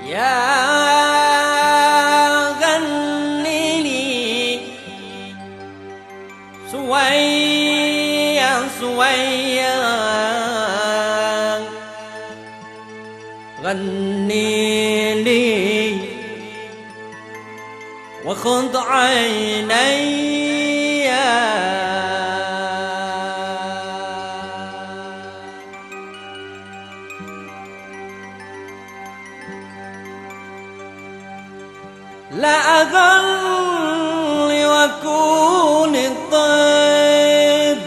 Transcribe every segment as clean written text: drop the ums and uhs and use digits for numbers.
يا غني لي شوية شوية، غني لي وخذ عيني. لا أظل وأكون الطيب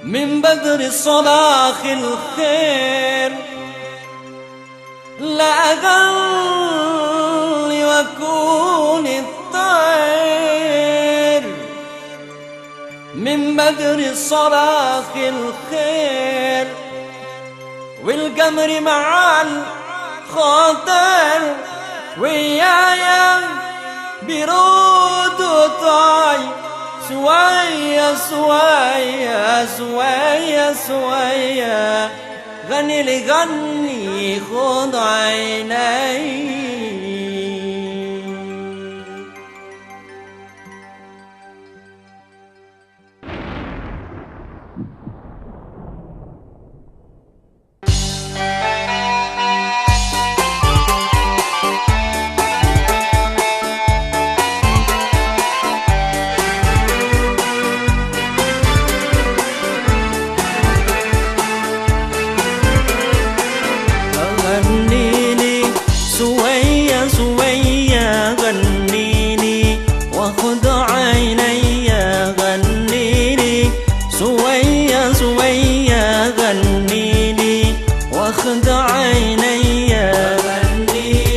من بدر صلاح الخير، لا أظل وأكون الطير من بدر صلاح الخير، والقمر مع الخاطر ويايا برود وطاي، شوية شوية شوية شوية، غني لي غني خذ عيني. واخد عيني غنيلي شوية شوية، غنيلي واخد عيني غنيلي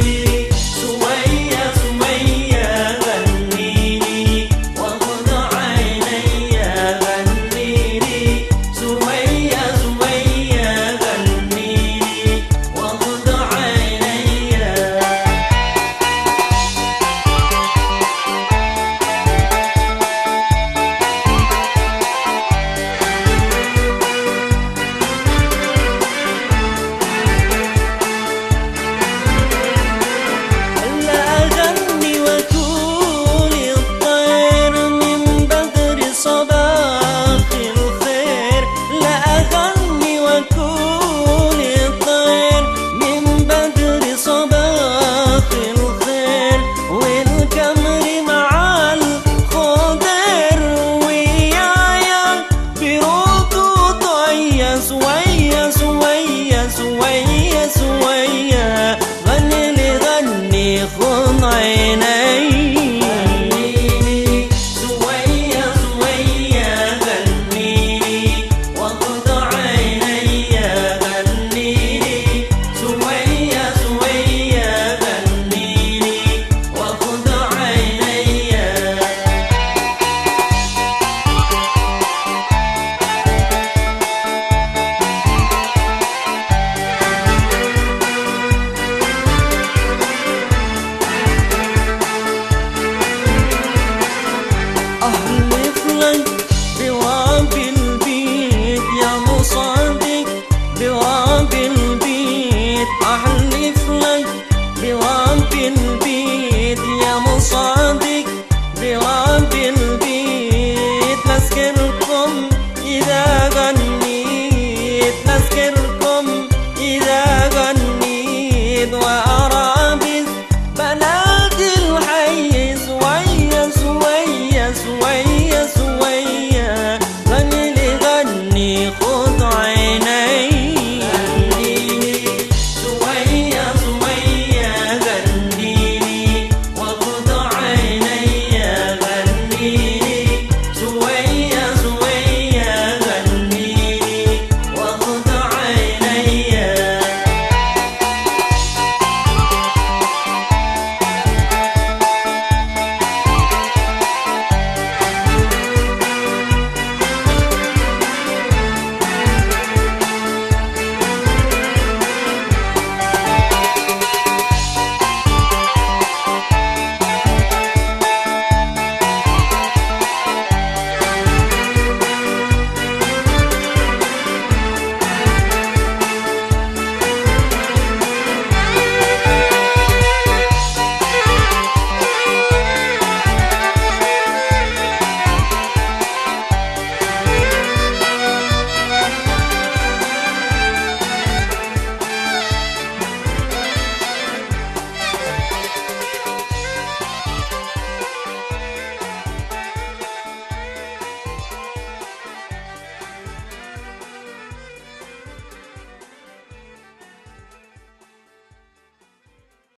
شوية شوية، غنيلي واخد عيني. شوية شوية شوية شوية، غني لي غني خذ عيني. غنيلي شوية شوية، غنيلي وخذ عيني. غنيلي شوية شوية، غنيلي وخذ عيني. بواب البيت يا مصادق، بواب البيت أحلف لك، بواب البيت يا مصادق.